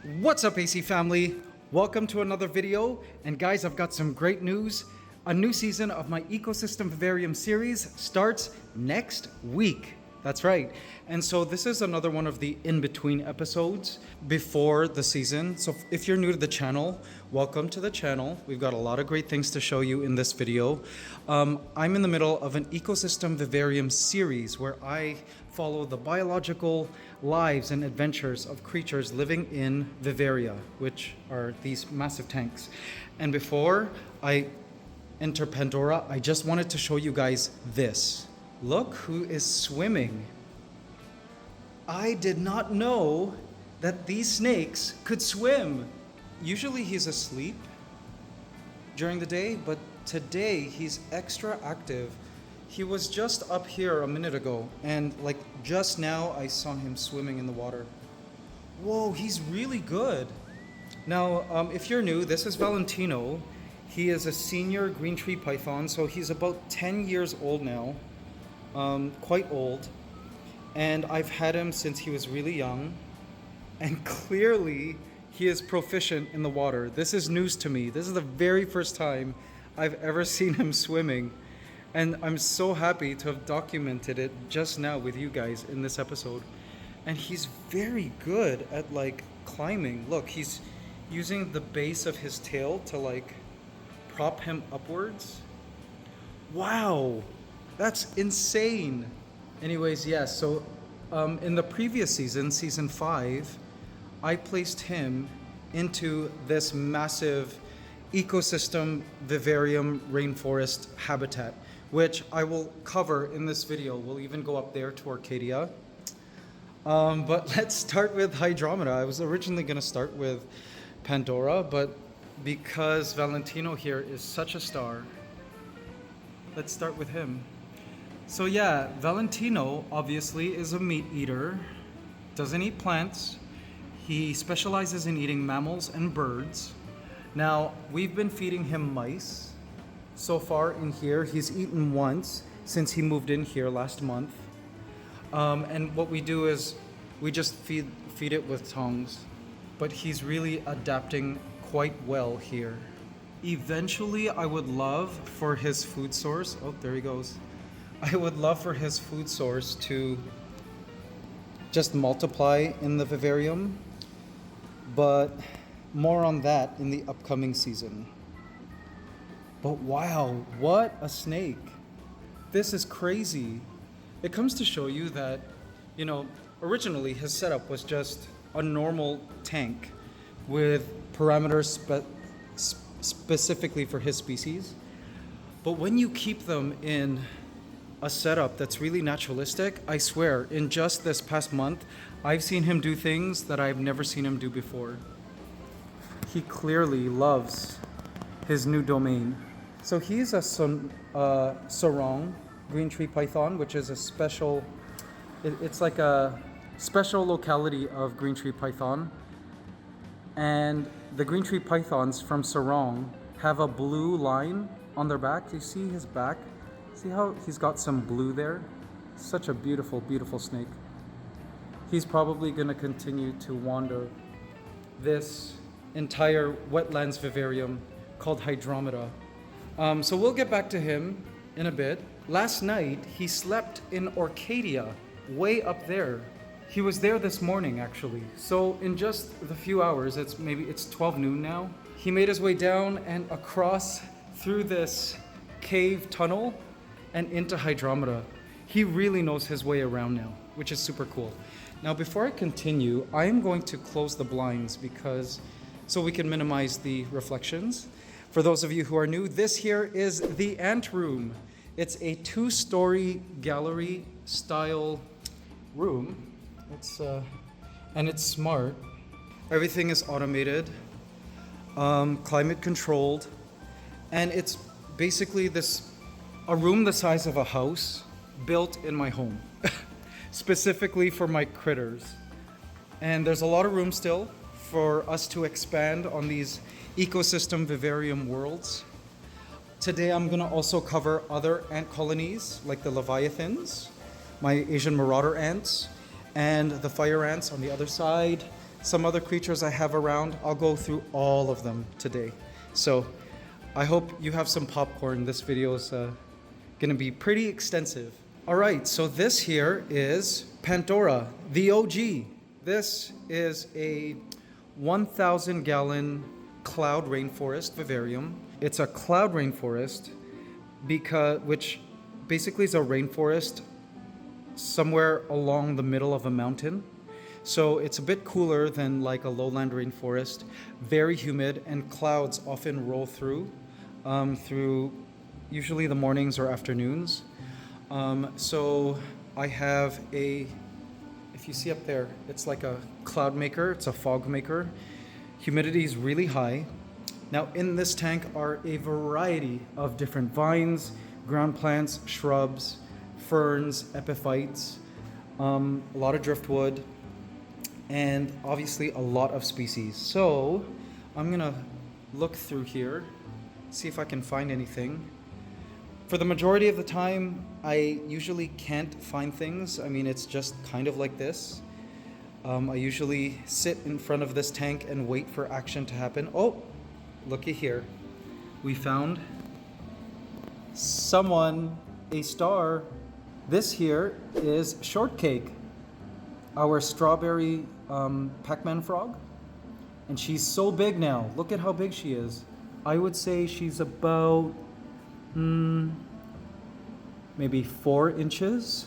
What's up, AC family? Welcome to another video. And guys, I've got some great news. A new season of my Ecosystem Vivarium series starts next week. That's right. And so this is another one of the in-between episodes before the season. So if you're new to the channel, welcome to the channel. We've got a lot of great things to show you in this video. I'm in the middle of an Ecosystem Vivarium series where I follow the biological lives and adventures of creatures living in vivaria, which are these massive tanks. And before I enter Pandora, I just wanted to show you guys this. Look who is swimming. I did not know that these snakes could swim. Usually he's asleep during the day, but today he's extra active. He was just up here a minute ago, and like just now I saw him swimming in the water. Whoa, he's really good. Now, if you're new, this is Valentino. He is a senior green tree python, so he's about 10 years old now, quite old. And I've had him since he was really young, and clearly he is proficient in the water. This is news to me. This is the very first time I've ever seen him swimming. And I'm so happy to have documented it just now with you guys in this episode. And he's very good at like climbing. Look, he's using the base of his tail to like prop him upwards. Wow, that's insane. Anyways, yes, so in the previous season, season 5, I placed him into this massive ecosystem vivarium rainforest habitat, which I will cover in this video. We'll even go up there to Arcadia. But let's start with Hydromeda. I was originally going to start with Pandora, but because Valentino here is such a star, let's start with him. So yeah, Valentino obviously is a meat eater, doesn't eat plants. He specializes in eating mammals and birds. Now, we've been feeding him mice. So far in here, he's eaten once since he moved in here last month. And what we do is we just feed it with tongs. But he's really adapting quite well here. Eventually, I would love for his food source, oh, there he goes. I would love for his food source to just multiply in the vivarium, but more on that in the upcoming season. But wow, what a snake. This is crazy. It comes to show you that, you know, originally his setup was just a normal tank with parameters specifically for his species. But when you keep them in a setup that's really naturalistic, I swear, in just this past month, I've seen him do things that I've never seen him do before. He clearly loves his new domain. So he's a sarong green tree python, which is a special, it's like a special locality of green tree python. And the green tree pythons from sarong have a blue line on their back. You see his back? See how he's got some blue there? Such a beautiful, beautiful snake. He's probably going to continue to wander this entire wetlands vivarium called Hydromeda. So we'll get back to him in a bit. Last night, he slept in Arcadia, way up there. He was there this morning, actually. So in just the few hours, it's 12 noon now, he made his way down and across through this cave tunnel and into Hydromeda. He really knows his way around now, which is super cool. Now, before I continue, I am going to close the blinds so we can minimize the reflections. For those of you who are new, this here is the ant room. It's a 2-story gallery style room. And it's smart. Everything is automated, climate controlled, and it's basically a room the size of a house built in my home, specifically for my critters. And there's a lot of room still for us to expand on these ecosystem vivarium worlds. Today I'm gonna also cover other ant colonies like the Leviathans, my Asian marauder ants, and the fire ants on the other side, some other creatures I have around. I'll go through all of them today. So I hope you have some popcorn. This video is gonna be pretty extensive. All right, so this here is Pandora, the OG. This is a 1,000 gallon cloud rainforest vivarium. It's a cloud rainforest which basically is a rainforest somewhere along the middle of a mountain. So it's a bit cooler than like a lowland rainforest, very humid, and clouds often roll through usually the mornings or afternoons. So I have if you see up there, it's like a cloud maker, it's a fog maker. Humidity is really high. Now in this tank are a variety of different vines, ground plants, shrubs, ferns, epiphytes, a lot of driftwood, and obviously a lot of species. So I'm gonna look through here, see if I can find anything. For the majority of the time, I usually can't find things. I mean, it's just kind of like this. I usually sit in front of this tank and wait for action to happen. Oh, looky here. We found a star. This here is Shortcake, our strawberry Pac-Man frog. And she's so big now. Look at how big she is. I would say she's about maybe 4 inches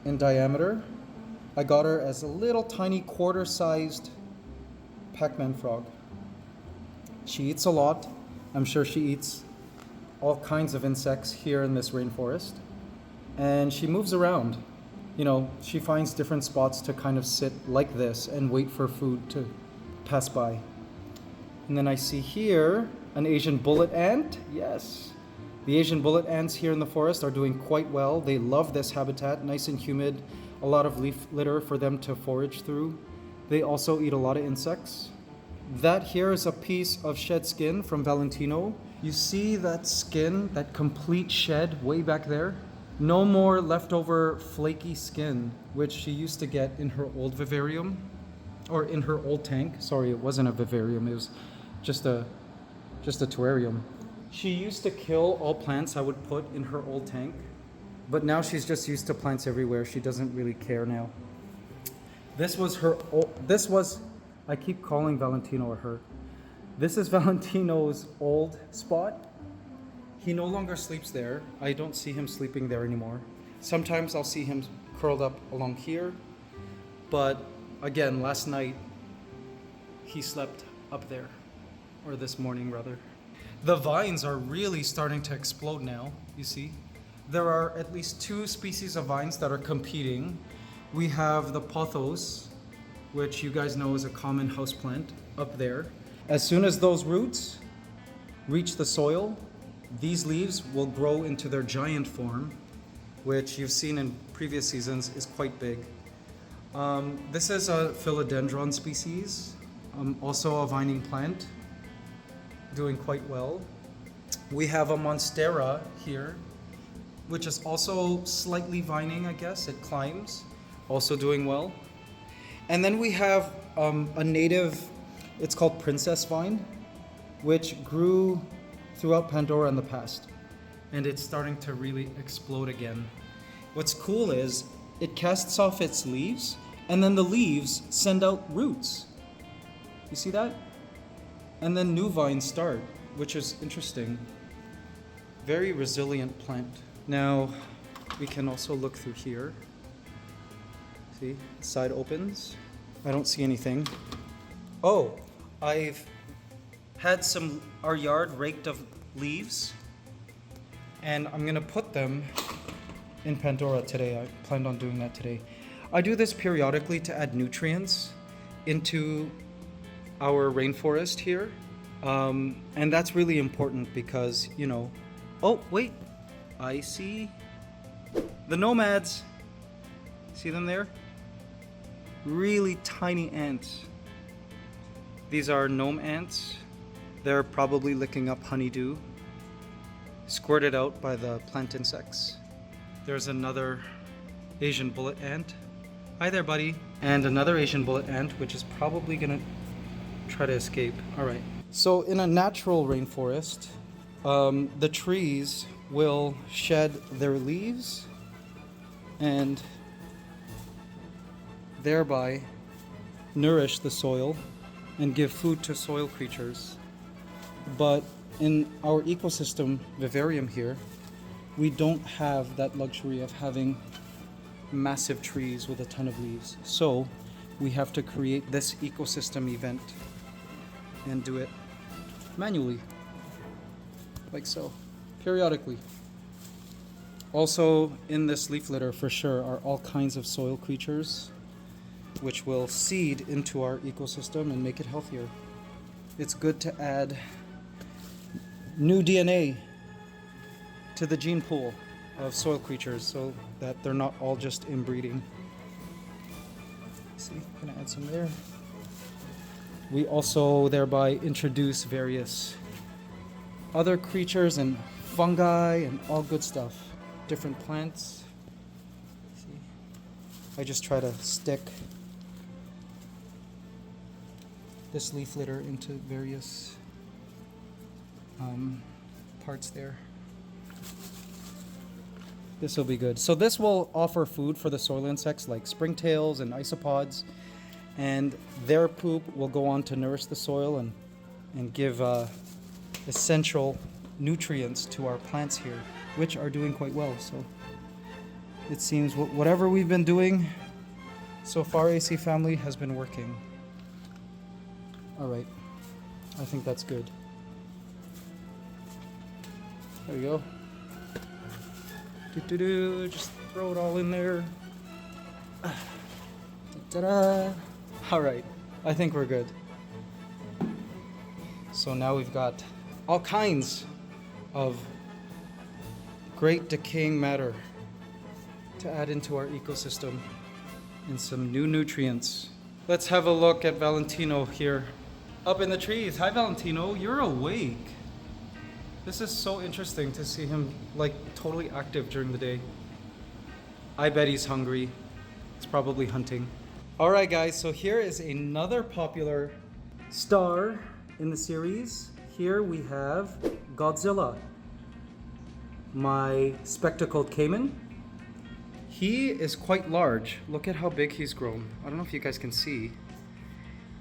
in diameter. I got her as a little tiny quarter-sized Pac-Man frog. She eats a lot. I'm sure she eats all kinds of insects here in this rainforest. And she moves around. You know, she finds different spots to kind of sit like this and wait for food to pass by. And then I see here an Asian bullet ant. Yes. The Asian bullet ants here in the forest are doing quite well. They love this habitat, nice and humid, a lot of leaf litter for them to forage through. They also eat a lot of insects. That here is a piece of shed skin from Valentino. You see that skin, that complete shed way back there? No more leftover flaky skin, which she used to get in her old vivarium, or in her old tank. Sorry, it wasn't a vivarium, it was just a terrarium. She used to kill all plants I would put in her old tank, but now she's just used to plants everywhere. She doesn't really care now. I keep calling Valentino her. This is Valentino's old spot. He no longer sleeps there. I don't see him sleeping there anymore. Sometimes I'll see him curled up along here, but again, last night he slept up there, or this morning rather. The vines are really starting to explode now, you see. There are at least 2 species of vines that are competing. We have the pothos, which you guys know is a common houseplant up there. As soon as those roots reach the soil, these leaves will grow into their giant form, which you've seen in previous seasons is quite big. This is a philodendron species, also a vining plant, doing quite well. We have a monstera here, which is also slightly vining, I guess. It climbs, also doing well. And then we have a native, it's called princess vine, which grew throughout Pandora in the past. And it's starting to really explode again. What's cool is it casts off its leaves, and then the leaves send out roots. You see that? And then new vines start, which is interesting. Very resilient plant. Now, we can also look through here. See, the side opens. I don't see anything. Oh, I've had our yard raked of leaves, and I'm gonna put them in Pandora today. I planned on doing that today. I do this periodically to add nutrients into our rainforest here. And that's really important because, you know, oh, wait, I see the nomads. See them there? Really tiny ants. These are gnome ants. They're probably licking up honeydew, squirted out by the plant insects. There's another Asian bullet ant. Hi there, buddy. and another Asian bullet ant, which is probably gonna try to escape. All right. So in a natural rainforest, the trees will shed their leaves and thereby nourish the soil and give food to soil creatures. But in our ecosystem vivarium here, we don't have that luxury of having massive trees with a ton of leaves. So we have to create this ecosystem event and do it manually, like so, periodically. Also in this leaf litter for sure are all kinds of soil creatures which will seed into our ecosystem and make it healthier. It's good to add new DNA to the gene pool of soil creatures so that they're not all just inbreeding. See, gonna add some there. We also thereby introduce various other creatures and fungi and all good stuff. Different plants. See, I just try to stick this leaf litter into various parts there. This will be good. So this will offer food for the soil insects like springtails and isopods, and their poop will go on to nourish the soil and give essential nutrients to our plants here, which are doing quite well. So it seems whatever we've been doing so far, AC family, has been working. All right, I think that's good. There we go. Just throw it all in there. Ta-da! All right, I think we're good. So now we've got all kinds of great decaying matter to add into our ecosystem and some new nutrients. Let's have a look at Valentino here up in the trees. Hi Valentino, you're awake. This is so interesting to see him like totally active during the day. I bet he's hungry. He's probably hunting. All right guys, so here is another popular star in the series. Here we have Godzilla, my spectacled caiman. He is quite large. Look at how big he's grown. I don't know if you guys can see.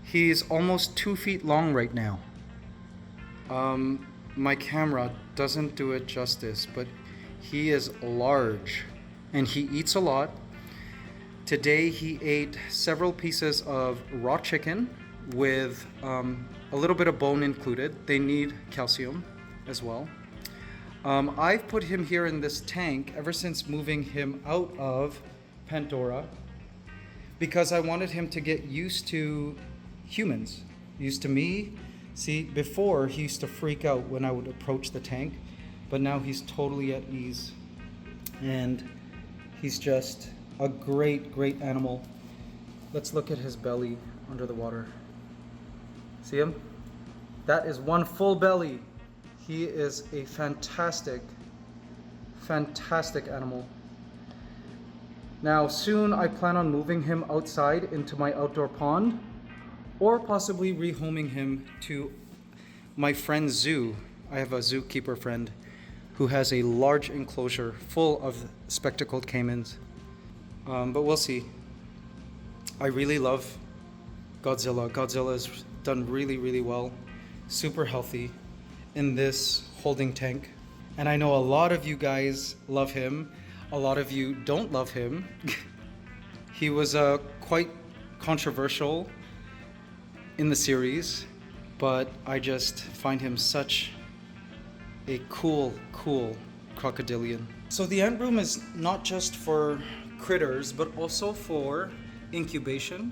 He's almost 2 feet long right now. My camera doesn't do it justice, but he is large and he eats a lot. Today he ate several pieces of raw chicken with a little bit of bone included. They need calcium as well. I've put him here in this tank ever since moving him out of Pandora because I wanted him to get used to humans, used to me. See, before he used to freak out when I would approach the tank, but now he's totally at ease. And he's just a great, great animal. Let's look at his belly under the water. See him? That is one full belly. He is a fantastic, fantastic animal. Now, soon I plan on moving him outside into my outdoor pond, or possibly rehoming him to my friend's zoo. I have a zookeeper friend who has a large enclosure full of spectacled caimans. But we'll see. I really love Godzilla. Godzilla's done really, really well. Super healthy in this holding tank. And I know a lot of you guys love him. A lot of you don't love him. He was quite controversial in the series, but I just find him such a cool crocodilian. So the ant room is not just for critters, but also for incubation.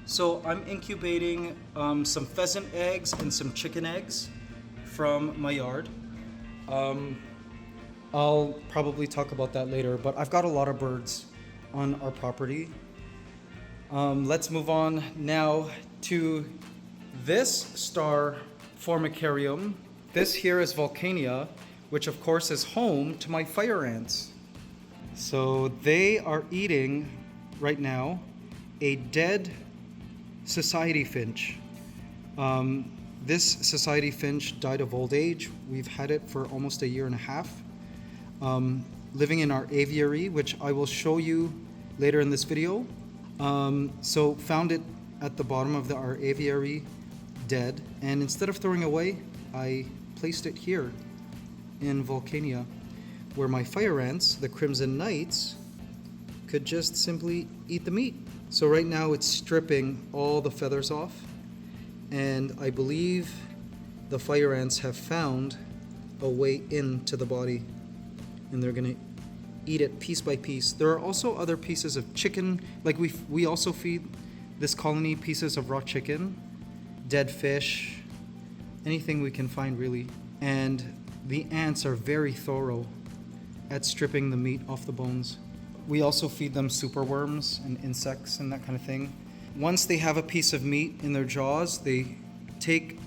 So I'm incubating some pheasant eggs and some chicken eggs from my yard. I'll probably talk about that later, but I've got a lot of birds on our property. Let's move on now to this star formicarium. This here is Volcania, which of course is home to my fire ants. So they are eating right now a dead society finch. This society finch died of old age. We've had it for almost a year and a half, living in our aviary, which I will show you later in this video. So found it at the bottom of our aviary, dead, and instead of throwing away, I placed it here in Volcania, where my fire ants, the crimson knights, could just simply eat the meat. So right now it's stripping all the feathers off, and I believe the fire ants have found a way into the body, and they're gonna eat it piece by piece. There are also other pieces of chicken, like we also feed this colony pieces of raw chicken, dead fish, anything we can find really. And the ants are very thorough at stripping the meat off the bones. We also feed them superworms and insects and that kind of thing. Once they have a piece of meat in their jaws, they take,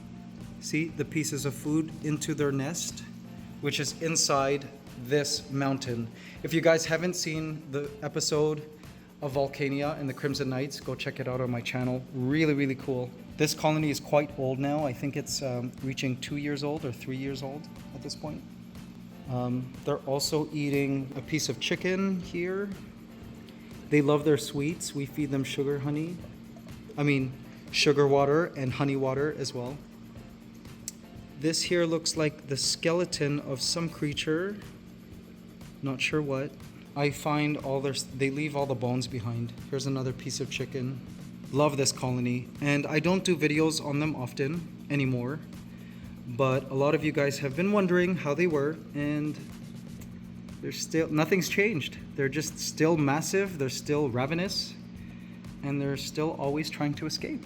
see, the pieces of food into their nest, which is inside this mountain. If you guys haven't seen the episode of Volcania and the Crimson Knights, go check it out on my channel. Really, really cool. This colony is quite old now. I think it's reaching 2 years old or 3 years old at this point. They're also eating a piece of chicken here. They love their sweets. We feed them sugar water and honey water as well. This here looks like the skeleton of some creature. Not sure what. I find they leave all the bones behind. Here's another piece of chicken. Love this colony. And I don't do videos on them often anymore, but a lot of you guys have been wondering how they were, and nothing's changed. They're just still massive, they're still ravenous, and they're still always trying to escape.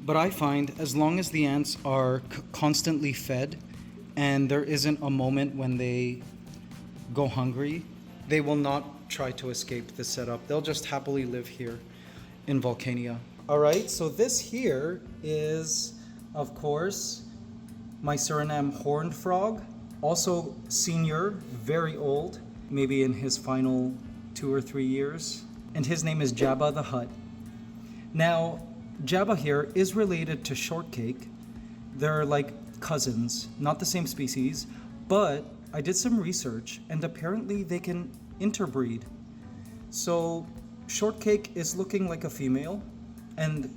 But I find as long as the ants are constantly fed and there isn't a moment when they go hungry, they will not try to escape this setup. They'll just happily live here in Volcania. All right, so this here is, of course, my Surinam horned frog, also senior, very old, maybe in his final 2 or 3 years. And his name is Jabba the Hutt. Now, Jabba here is related to shortcake. They're like cousins, not the same species, but I did some research and apparently they can interbreed. So shortcake is looking like a female and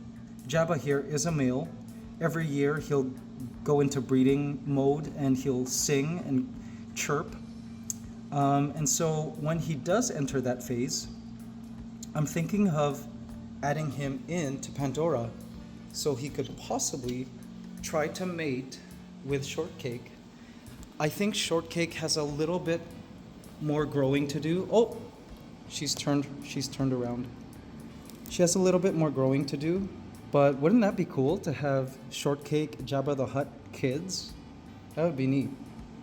Jabba here is a male. Every year he'll go into breeding mode and he'll sing and chirp. And so when he does enter that phase, I'm thinking of adding him into Pandora so he could possibly try to mate with Shortcake. I think Shortcake has a little bit more growing to do. Oh, she's turned around. She has a little bit more growing to do, but wouldn't that be cool to have Shortcake, Jabba the Hutt kids? That would be neat.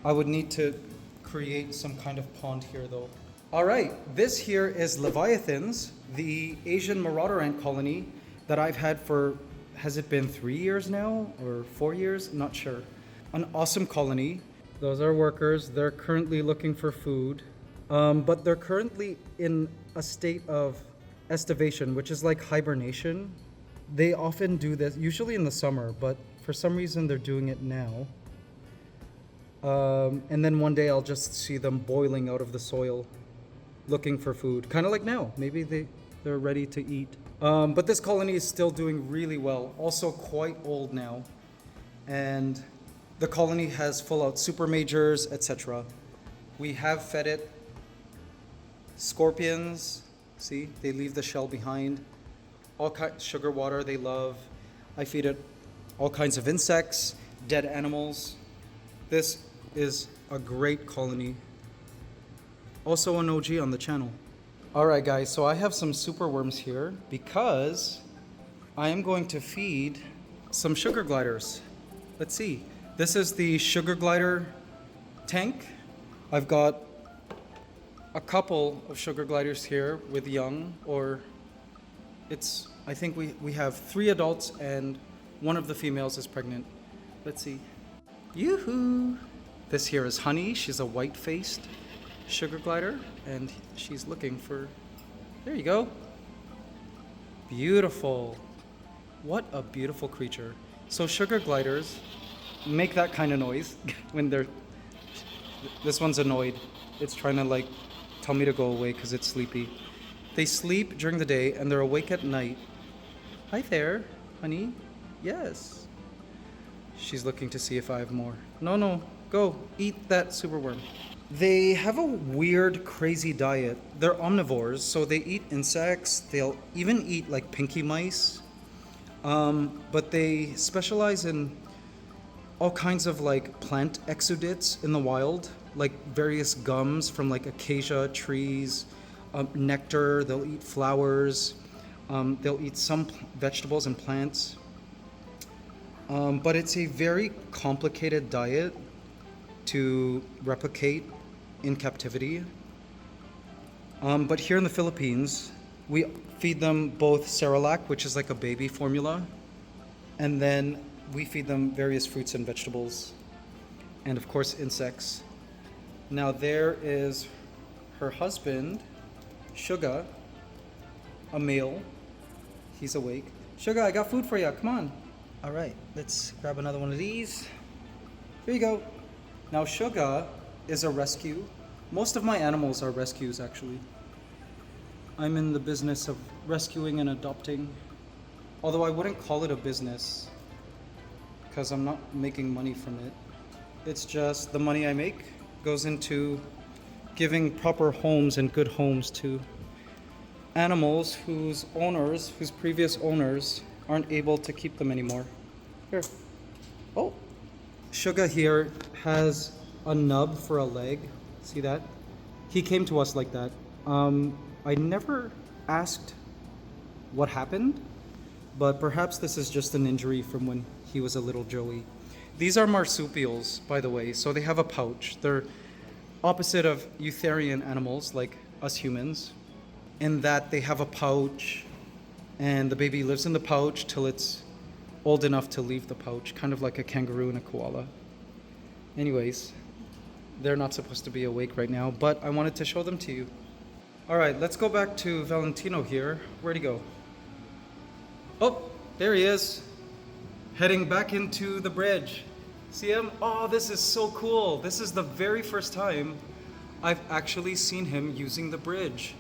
I would need to create some kind of pond here though. All right, this here is Leviathans, the Asian marauder ant colony that I've had for, has it been 3 years now or 4 years? Not sure. An awesome colony. Those are workers. They're currently looking for food, but they're currently in a state of estivation, which is like hibernation. They often do this, usually in the summer, but for some reason they're doing it now. And then one day I'll just see them boiling out of the soil, looking for food, kind of like now. Maybe they're ready to eat. But this colony is still doing really well. Also quite old now. And the colony has full out super majors, etc. We have fed it scorpions. See, they leave the shell behind. All kinds sugar water they love. I feed it all kinds of insects, dead animals. This is a great colony. Also an OG on the channel. All right, guys, so I have some super worms here because I am going to feed some sugar gliders. Let's see. This is the sugar glider tank. I've got a couple of sugar gliders here with young, or I think we have 3 adults and one of the females is pregnant. Let's see. Yoo-hoo! This here is Honey. She's a white-faced sugar glider and she's looking for, there you go. Beautiful. What a beautiful creature. So sugar gliders make that kind of noise when they're... This one's annoyed. It's trying to like tell me to go away because it's sleepy. They sleep during the day and they're awake at night. Hi there, honey. Yes. She's looking to see if I have more. No, go eat that superworm. They have a weird, crazy diet. They're omnivores, so they eat insects. They'll even eat like pinky mice. But they specialize in all kinds of like plant exudates in the wild, like various gums from like acacia trees, nectar. They'll eat flowers. They'll eat some vegetables and plants. But it's a very complicated diet to replicate in captivity. But here in the Philippines, we feed them both Cerelac, which is like a baby formula, and then we feed them various fruits and vegetables, and of course insects. Now there is her husband, Sugar, a male. He's awake. Sugar, I got food for you. Come on. All right, let's grab another one of these. Here you go. Now Sugar is a rescue. Most of my animals are rescues, actually. I'm in the business of rescuing and adopting, although I wouldn't call it a business because I'm not making money from it. It's just the money I make goes into giving proper homes and good homes to animals whose previous owners aren't able to keep them anymore. Here. Oh, Sugar here has a nub for a leg. See that? He came to us like that. I never asked what happened, but perhaps this is just an injury from when he was a little Joey. These are marsupials, by the way, so they have a pouch. They're opposite of eutherian animals like us humans, in that they have a pouch and the baby lives in the pouch till it's old enough to leave the pouch, kind of like a kangaroo and a koala. Anyways, they're not supposed to be awake right now, but I wanted to show them to you. All right, let's go back to Valentino here. Where'd he go? Oh, there he is, heading back into the bridge. See him? Oh, this is so cool. This is the very first time I've actually seen him using the bridge.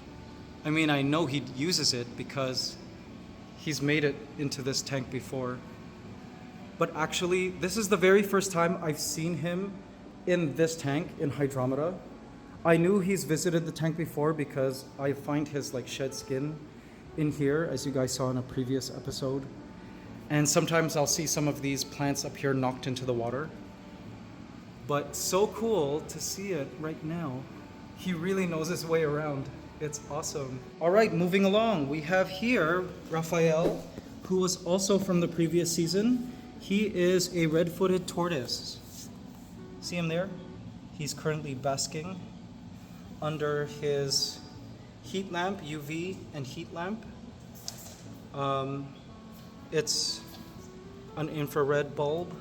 I mean, I know he uses it because he's made it into this tank before. But actually, this is the very first time I've seen him in this tank in Hydromeda. I knew he's visited the tank before because I find his like shed skin in here, as you guys saw in a previous episode. And sometimes I'll see some of these plants up here knocked into the water. But so cool to see it right now. He really knows his way around. It's awesome. All right, moving along. We have here Raphael, who was also from the previous season. He is a red-footed tortoise. See him there? He's currently basking under his heat lamp, UV and heat lamp. It's an infrared bulb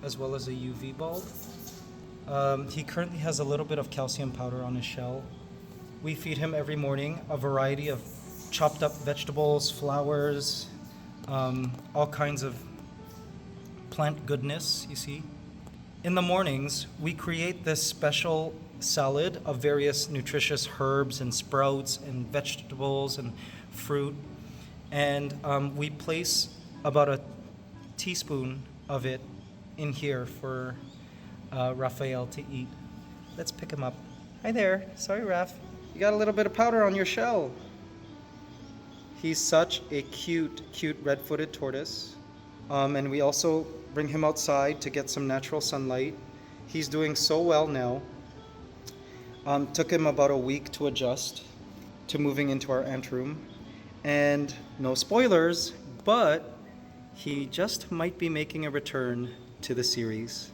as well as a UV bulb. He currently has a little bit of calcium powder on his shell. We feed him every morning a variety of chopped up vegetables, flowers, all kinds of plant goodness, you see. In the mornings, we create this special salad of various nutritious herbs and sprouts and vegetables and fruit. And we place about a teaspoon of it in here for Raphael to eat. Let's pick him up. Hi there. Sorry, Raph. You got a little bit of powder on your shell. He's such a cute red-footed tortoise. And we also bring him outside to get some natural sunlight. He's doing so well now. Took him about a week to adjust to moving into our ant room. And no spoilers, but he just might be making a return to the series.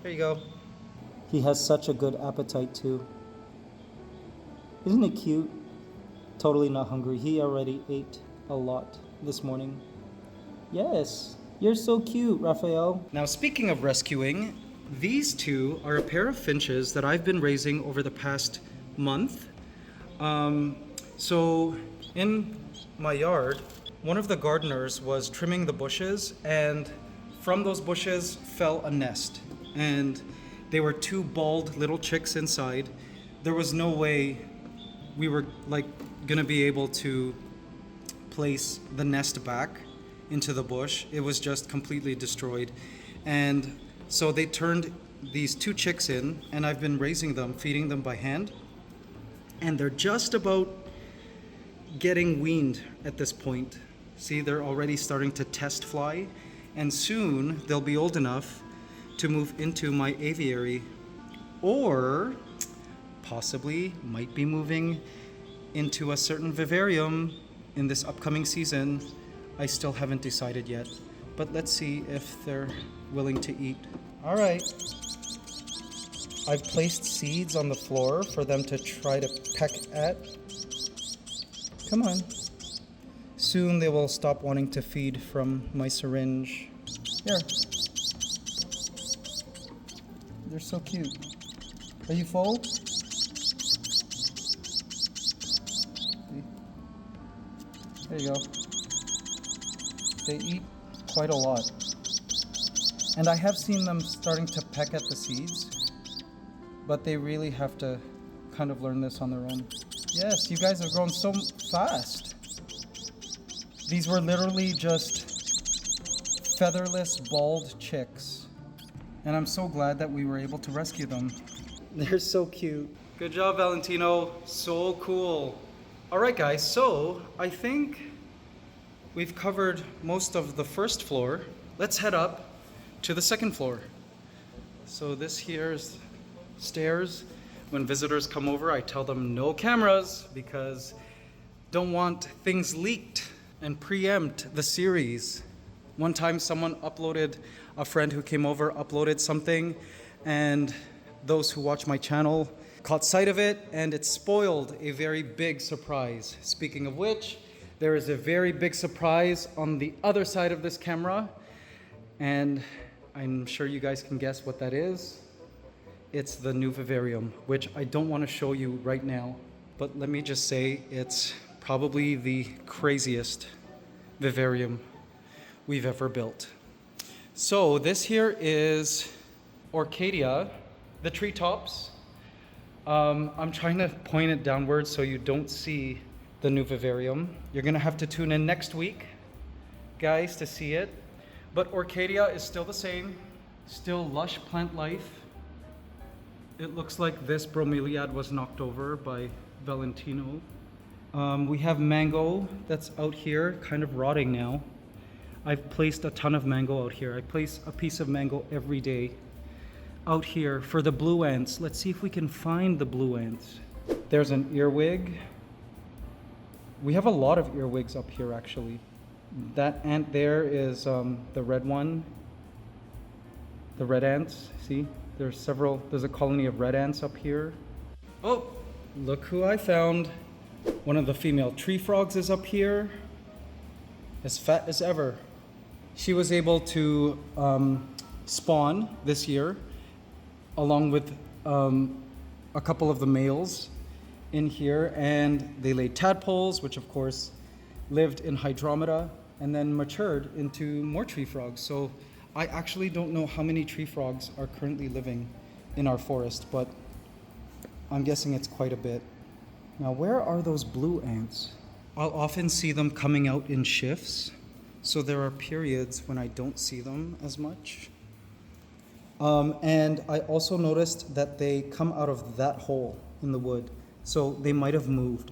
There you go. He has such a good appetite too. Isn't it cute? Totally not hungry. He already ate a lot this morning. Yes, you're so cute, Raphael. Now, speaking of rescuing, these two are a pair of finches that I've been raising over the past month. So in my yard, one of the gardeners was trimming the bushes, and from those bushes fell a nest. And they were two bald little chicks inside. There was no way we were like gonna be able to place the nest back into the bush. It was just completely destroyed. And so they turned these two chicks in, and I've been raising them, feeding them by hand. And they're just about getting weaned at this point. See, they're already starting to test fly, and soon they'll be old enough to move into my aviary, or possibly might be moving into a certain vivarium in this upcoming season. I still haven't decided yet, but let's see if they're willing to eat. All right. I've placed seeds on the floor for them to try to peck at. Come on. Soon they will stop wanting to feed from my syringe. Here. They're so cute. Are you full? There you go. They eat quite a lot. And I have seen them starting to peck at the seeds, but they really have to kind of learn this on their own. Yes, you guys have grown so fast. These were literally just featherless, bald chicks. And I'm so glad that we were able to rescue them. They're so cute. Good job, Valentino. So cool. All right, guys, so I think we've covered most of the first floor. Let's head up to the second floor. So this here is stairs. When visitors come over, I tell them no cameras because don't want things leaked and preempt the series. One time a friend who came over uploaded something, and those who watch my channel caught sight of it, and it spoiled a very big surprise. Speaking of which, there is a very big surprise on the other side of this camera, and I'm sure you guys can guess what that is. It's the new vivarium, which I don't want to show you right now, but let me just say it's probably the craziest vivarium we've ever built. So this here is Arcadia, the treetops. I'm trying to point it downwards so you don't see the new vivarium. You're gonna have to tune in next week, guys, to see it. But Arcadia is still the same, still lush plant life. It looks like this bromeliad was knocked over by Valentino. We have mango that's out here, kind of rotting now. I've placed a ton of mango out here. I place a piece of mango every day out here for the blue ants. Let's see if we can find the blue ants. There's an earwig. We have a lot of earwigs up here, actually. That ant there is the red one. The red ants, see? There's a colony of red ants up here. Oh, look who I found. One of the female tree frogs is up here, as fat as ever. She was able to spawn this year, along with a couple of the males in here, and they laid tadpoles, which of course lived in Hydromeda, and then matured into more tree frogs. So I actually don't know how many tree frogs are currently living in our forest, but I'm guessing it's quite a bit. Now, where are those blue ants? I'll often see them coming out in shifts, so there are periods when I don't see them as much. And I also noticed that they come out of that hole in the wood, so they might have moved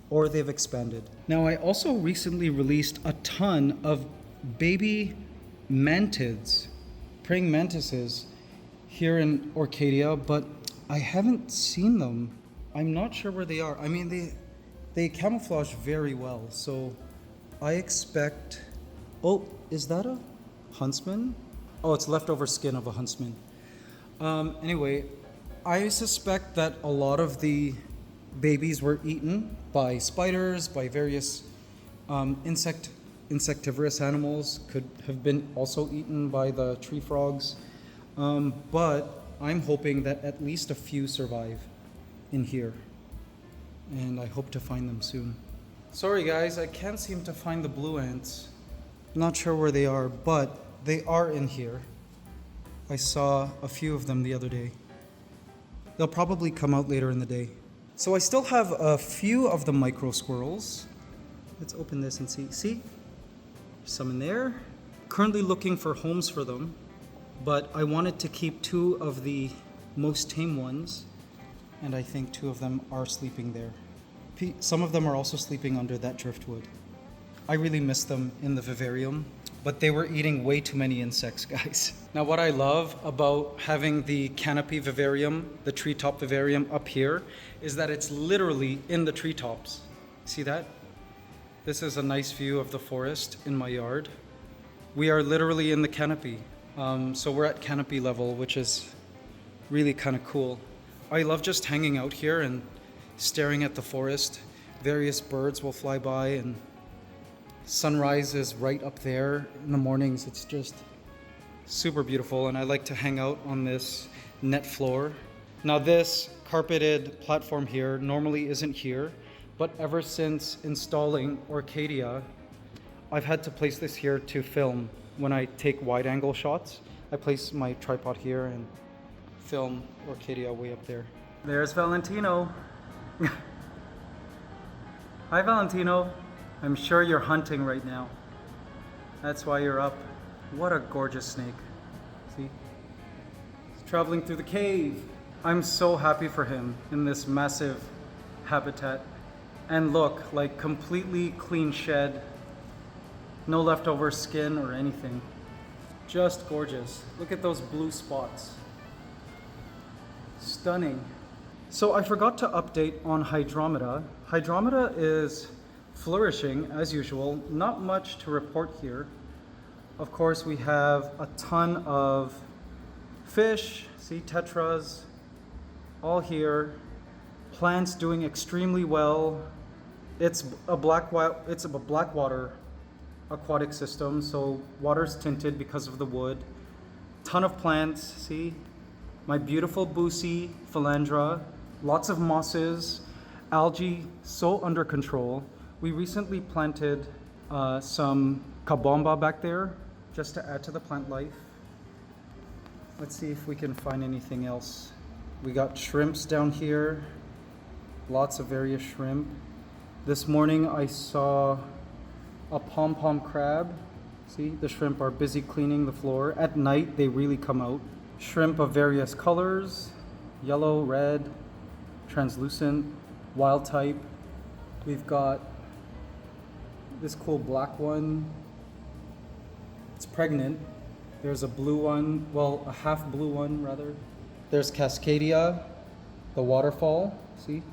or they've expanded. Now, I also recently released a ton of baby mantids, praying mantises here in Arcadia, but I haven't seen them. I'm not sure where they are. I mean, they camouflage very well, so I expect... Oh, is that a huntsman? Oh, it's leftover skin of a huntsman. Anyway, I suspect that a lot of the babies were eaten by spiders, by various insectivorous animals, could have been also eaten by the tree frogs. But I'm hoping that at least a few survive in here. and I hope to find them soon. Sorry guys, I can't seem to find the blue ants. Not sure where they are, but they are in here. I saw a few of them the other day. They'll probably come out later in the day. So I still have a few of the micro squirrels. Let's open this and see. See? Some in there. Currently looking for homes for them, but I wanted to keep 2 of the most tame ones, and I think 2 of them are sleeping there. Some of them are also sleeping under that driftwood. I really miss them in the vivarium, but they were eating way too many insects, guys. Now what I love about having the Canopy vivarium, the treetop vivarium up here, is that it's literally in the treetops. See that? This is a nice view of the forest in my yard. We are literally in the canopy. So we're at canopy level, which is really kind of cool. I love just hanging out here and staring at the forest. Various birds will fly by, and sunrise is right up there in the mornings. It's just super beautiful, and I like to hang out on this net floor. Now this carpeted platform here normally isn't here, but ever since installing Arcadia, I've had to place this here to film. When I take wide angle shots, I place my tripod here and film Arcadia way up there. There's Valentino. Hi Valentino. I'm sure you're hunting right now. That's why you're up. What a gorgeous snake. See? He's traveling through the cave. I'm so happy for him in this massive habitat. And look, like completely clean shed. No leftover skin or anything. Just gorgeous. Look at those blue spots. Stunning. So I forgot to update on Hydromeda. Hydromeda is flourishing as usual. Not much to report here. Of course, we have a ton of fish, see tetras, all here. Plants doing extremely well. It's a blackwater aquatic system, so water's tinted because of the wood. Ton of plants, see? My beautiful Busi, Philandra, lots of mosses, algae so under control. We recently planted some kabomba back there just to add to the plant life. Let's see if we can find anything else. We got shrimps down here, lots of various shrimp. This morning I saw a pom-pom crab. See, the shrimp are busy cleaning the floor. At night they really come out. Shrimp of various colors, yellow, red, translucent, wild type. We've got this cool black one. It's pregnant. There's a blue one, well, a half blue one rather. There's Cascadia, the waterfall, see?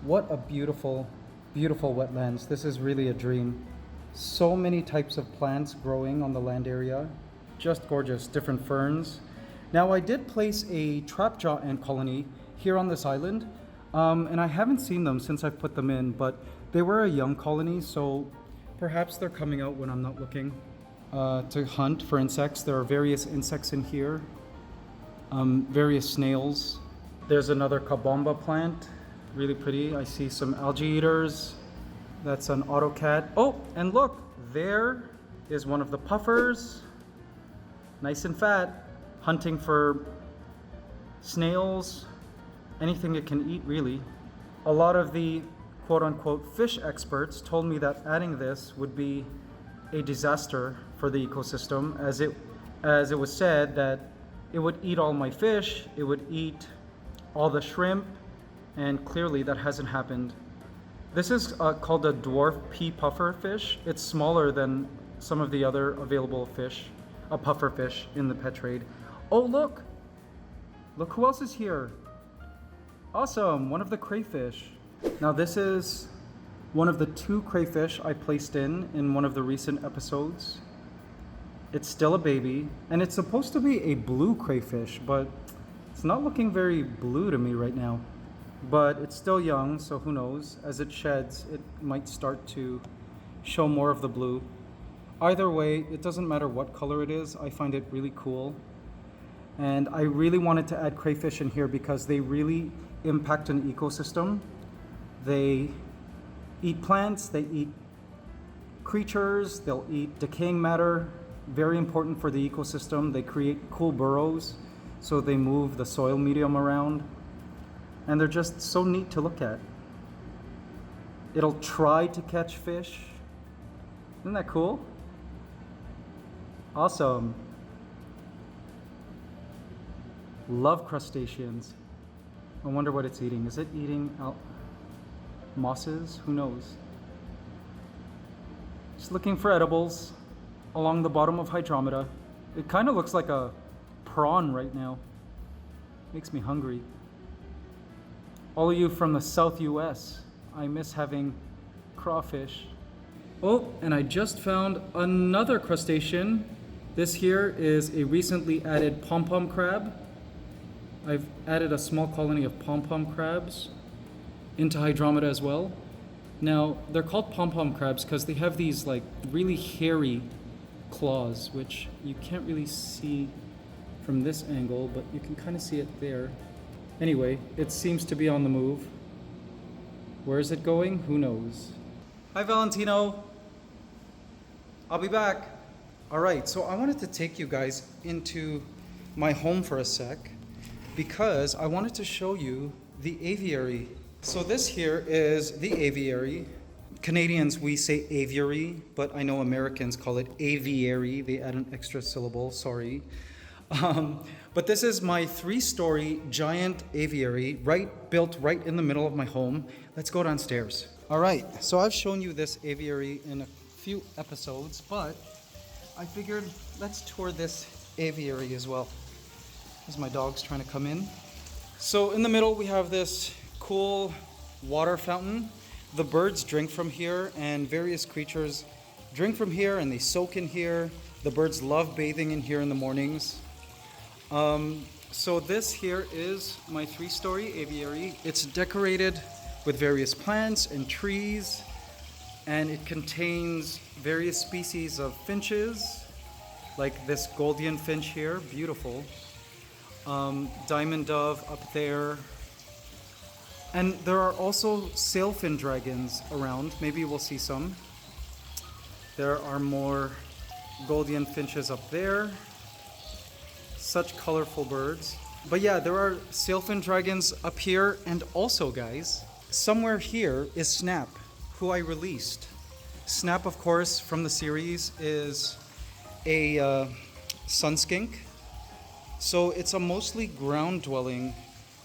What a beautiful, beautiful wetlands. This is really a dream. So many types of plants growing on the land area. Just gorgeous, different ferns. Now I did place a trapjaw ant colony here on this island, and I haven't seen them since I've put them in, but they were a young colony, so perhaps they're coming out when I'm not looking to hunt for insects. There are various insects in here, various snails. There's another kabomba plant, really pretty. I see some algae eaters. That's an autocat. Oh, and look, there is one of the puffers, nice and fat, hunting for snails, anything it can eat really. A lot of the quote-unquote fish experts told me that adding this would be a disaster for the ecosystem, as it was said that it would eat all my fish, it would eat all the shrimp, and clearly that hasn't happened. This is called a dwarf pea puffer fish. It's smaller than some of the other available fish, a puffer fish in the pet trade. Oh look! Look who else is here. Awesome, one of the crayfish. Now this is one of the 2 crayfish I placed in one of the recent episodes. It's still a baby, and it's supposed to be a blue crayfish, but it's not looking very blue to me right now. But it's still young, so who knows? As it sheds, it might start to show more of the blue. Either way, it doesn't matter what color it is. I find it really cool. And I really wanted to add crayfish in here because they really impact an ecosystem. They eat plants, they eat creatures, they'll eat decaying matter, very important for the ecosystem. They create cool burrows, so they move the soil medium around. And they're just so neat to look at. It'll try to catch fish. Isn't that cool? Awesome. Love crustaceans. I wonder what it's eating. Is it eating mosses? Who knows? Just looking for edibles along the bottom of Hydromeda. It kind of looks like a prawn right now. Makes me hungry. All of you from the South US, I miss having crawfish. Oh, and I just found another crustacean. This here is a recently added pom-pom crab. I've added a small colony of pom-pom crabs into Hydromeda as well. Now, they're called pom-pom crabs because they have these like really hairy claws, which you can't really see from this angle, but you can kind of see it there. Anyway, it seems to be on the move. Where is it going? Who knows? Hi, Valentino. I'll be back. All right, so I wanted to take you guys into my home for a sec because I wanted to show you the aviary. So this here is the aviary. Canadians, we say aviary, but I know Americans call it aviary. They add an extra syllable, sorry. But this is my 3-story giant aviary, built right in the middle of my home. Let's go downstairs. All right, so I've shown you this aviary in a few episodes, but I figured let's tour this aviary as well. There's my dogs trying to come in. So in the middle we have this cool water fountain. The birds drink from here, and various creatures drink from here, and they soak in here. The birds love bathing in here in the mornings. So this here is my 3-story aviary. It's decorated with various plants and trees, and it contains various species of finches, like this Golden finch here, beautiful. Diamond dove up there. And there are also sailfin dragons around. Maybe we'll see some. There are more Golden finches up there. Such colorful birds. But yeah, there are sailfin dragons up here, and also, guys, somewhere here is Snap, who I released. Snap, of course, from the series is a sun skink. So it's a mostly ground-dwelling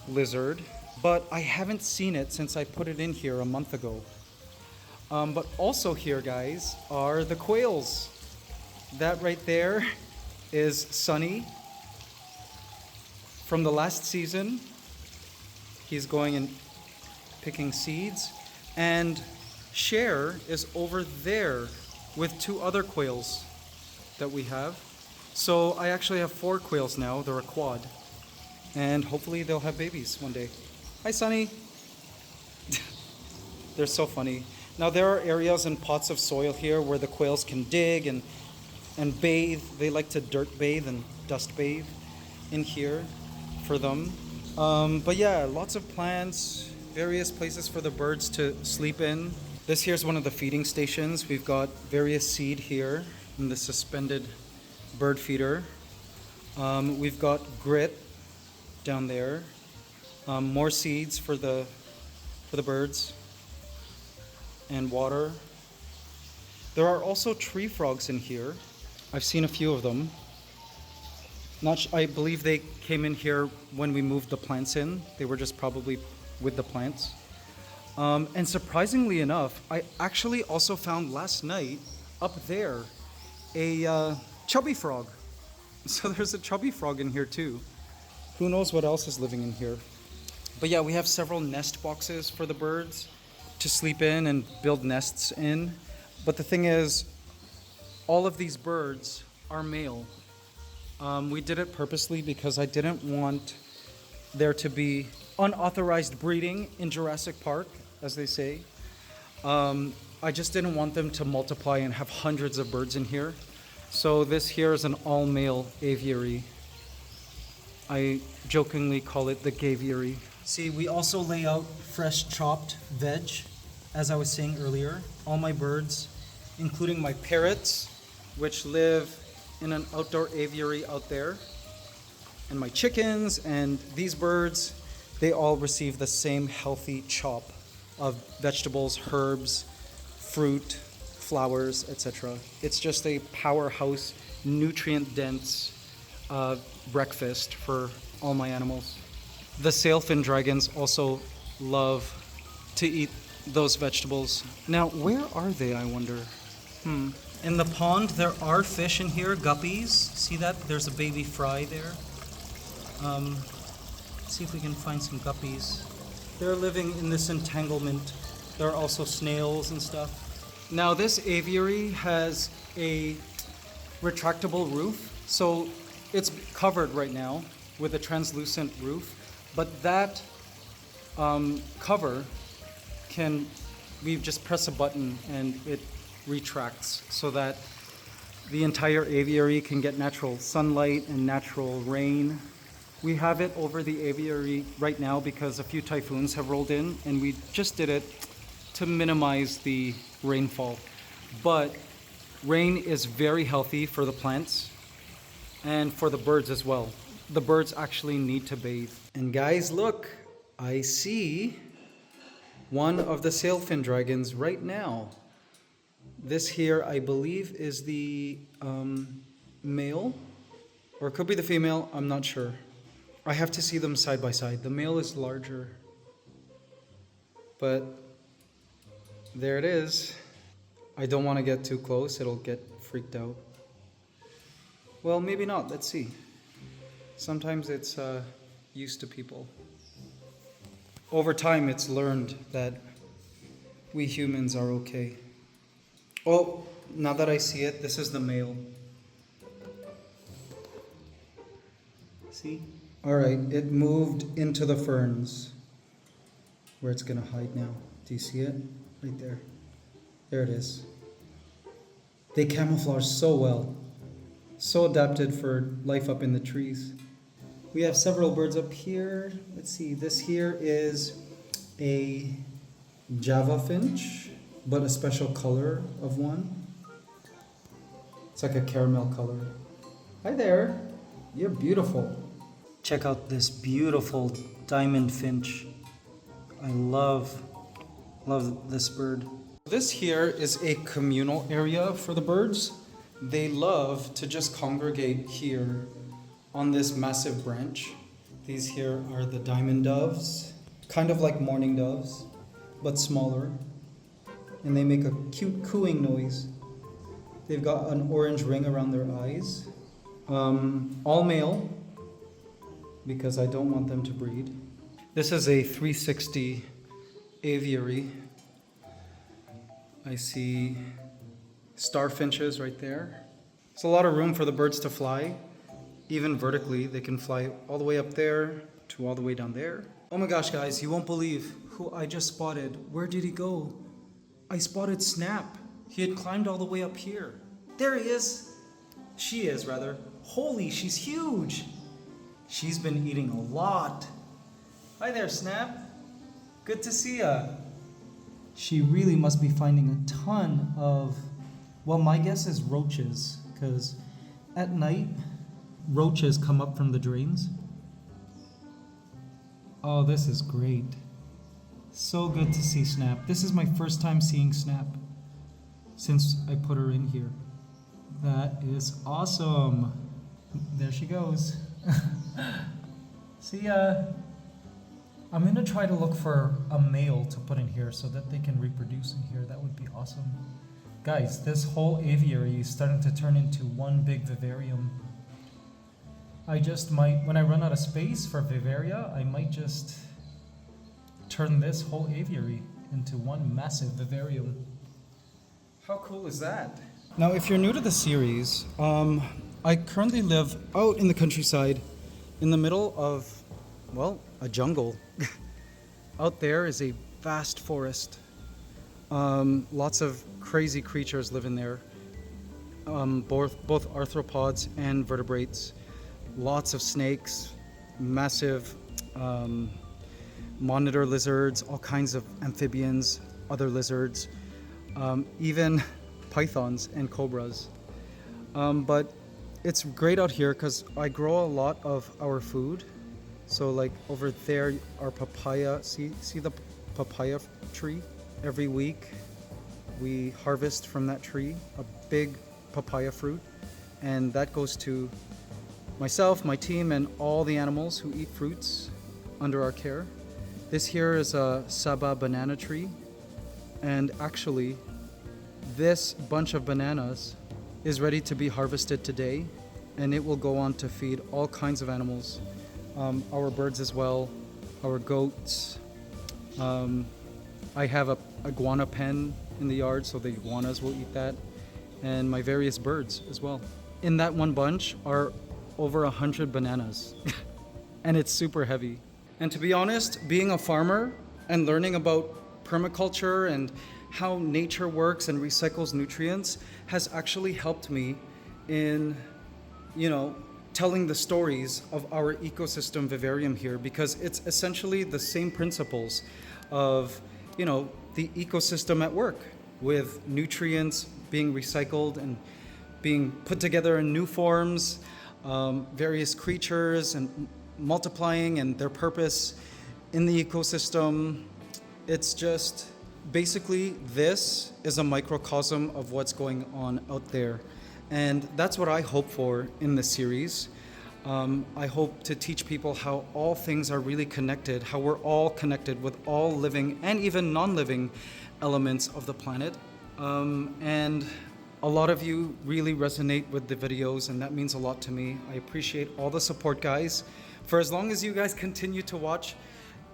lizard, but I haven't seen it since I put it in here a month ago. But also here, guys, are the quails. That right there is Sunny. From the last season, he's going and picking seeds. And Cher is over there with 2 other quails that we have. So I actually have 4 quails now. They're a quad. And hopefully they'll have babies one day. Hi, Sunny. They're so funny. Now there are areas and pots of soil here where the quails can dig and bathe. They like to dirt bathe and dust bathe in here for them. But yeah, lots of plants, various places for the birds to sleep in. This here's one of the feeding stations. We've got various seed here in the suspended bird feeder. We've got grit down there. More seeds for the birds and water. There are also tree frogs in here. I've seen a few of them. I believe they came in here when we moved the plants in. They were just probably with the plants. And surprisingly enough, I actually also found last night up there a chubby frog. So there's a chubby frog in here too. Who knows what else is living in here. But yeah, we have several nest boxes for the birds to sleep in and build nests in. But the thing is, all of these birds are male. We did it purposely because I didn't want there to be unauthorized breeding in Jurassic Park, as they say. I just didn't want them to multiply and have hundreds of birds in here. So this here is an all-male aviary. I jokingly call it the gaviary. See, we also lay out fresh chopped veg, as I was saying earlier. All my birds, including my parrots, which live in an outdoor aviary out there, and my chickens and these birds, they all receive the same healthy chop of vegetables, herbs, fruit, flowers, etc. It's just a powerhouse, nutrient-dense breakfast for all my animals. The sailfin dragons also love to eat those vegetables. Now, where are they, I wonder? In the pond, there are fish in here, guppies. See that? There's a baby fry there. See if we can find some guppies. They're living in this entanglement. There are also snails and stuff. Now, this aviary has a retractable roof, so it's covered right now with a translucent roof. But that cover we just press a button and it retracts so that the entire aviary can get natural sunlight and natural rain. We have it over the aviary right now because a few typhoons have rolled in, and we just did it to minimize the rainfall. But rain is very healthy for the plants and for the birds as well. The birds actually need to bathe. And guys, look, I see one of the sailfin dragons right now. This here, I believe, is the male, or it could be the female, I'm not sure. I have to see them side by side. The male is larger, but there it is. I don't want to get too close, it'll get freaked out. Well, maybe not, let's see. Sometimes it's used to people. Over time, it's learned that we humans are okay. Oh, now that I see it, this is the male. See? All right, it moved into the ferns, where it's gonna hide now. Do you see it? Right there. There it is. They camouflage so well. So adapted for life up in the trees. We have several birds up here. Let's see, this here is a Java finch, but a special color of one. It's like a caramel color. Hi there, you're beautiful. Check out this beautiful diamond finch. I love this bird. This here is a communal area for the birds. They love to just congregate here on this massive branch. These here are the diamond doves, kind of like mourning doves, but smaller. And they make a cute cooing noise. They've got an orange ring around their eyes. All male, because I don't want them to breed. This is a 360 aviary. I see starfinches right there. There's a lot of room for the birds to fly. Even vertically, they can fly all the way up there to all the way down there. Oh my gosh, guys, you won't believe who I just spotted. Where did he go? I spotted Snap. He had climbed all the way up here. There he is. She is, rather. Holy, she's huge. She's been eating a lot. Hi there, Snap. Good to see ya. She really must be finding a ton of, well, my guess is roaches, because at night, roaches come up from the drains. Oh, this is great. So good to see Snap. This is my first time seeing Snap since I put her in here. That is awesome. There she goes. See ya. I'm gonna try to look for a male to put in here so that they can reproduce in here. That would be awesome. Guys, this whole aviary is starting to turn into one big vivarium. I just might, when I run out of space for Vivaria, I might just turn this whole aviary into one massive vivarium. How cool is that? Now, if you're new to the series, I currently live out in the countryside in the middle of, well, a jungle. Out there is a vast forest. Lots of crazy creatures live in there, both arthropods and vertebrates. Lots of snakes, massive monitor lizards, all kinds of amphibians, other lizards, even pythons and cobras. But it's great out here because I grow a lot of our food. So like over there, our papaya, see the papaya tree? Every week we harvest from that tree a big papaya fruit, and that goes to myself, my team, and all the animals who eat fruits under our care. This here is a Saba banana tree, and actually this bunch of bananas is ready to be harvested today, and it will go on to feed all kinds of animals, our birds as well, our goats. I have a iguana pen in the yard, so the iguanas will eat that, and my various birds as well. In that one bunch are over 100 bananas and it's super heavy. And to be honest, being a farmer and learning about permaculture and how nature works and recycles nutrients has actually helped me in, telling the stories of our ecosystem vivarium here, because it's essentially the same principles of, the ecosystem at work, with nutrients being recycled and being put together in new forms, various creatures and multiplying and their purpose in the ecosystem. It's just basically, this is a microcosm of what's going on out there. And that's what I hope for in this series. I hope to teach people how all things are really connected, how we're all connected with all living and even non-living elements of the planet. And a lot of you really resonate with the videos, and that means a lot to me. I appreciate all the support, guys. For as long as you guys continue to watch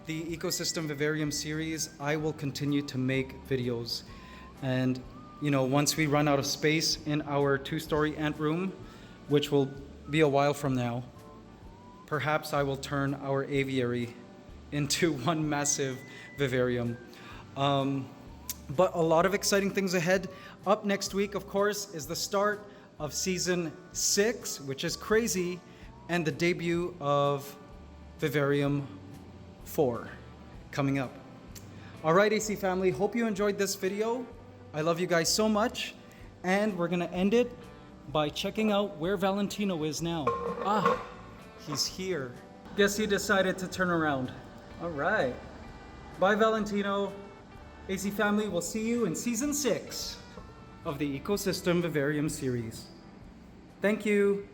the Ecosystem Vivarium series, I will continue to make videos. And once we run out of space in our 2-story ant room, which will be a while from now, perhaps I will turn our aviary into one massive vivarium. But a lot of exciting things ahead. Up next week, of course, is the start of season 6, which is crazy, and the debut of Vivarium 4 coming up. All right, AC family, hope you enjoyed this video. I love you guys so much, and we're gonna end it by checking out where Valentino is now. He's here. Guess he decided to turn around. All right. Bye, Valentino. AC family, we'll see you in season 6 of the Ecosystem Vivarium series. Thank you.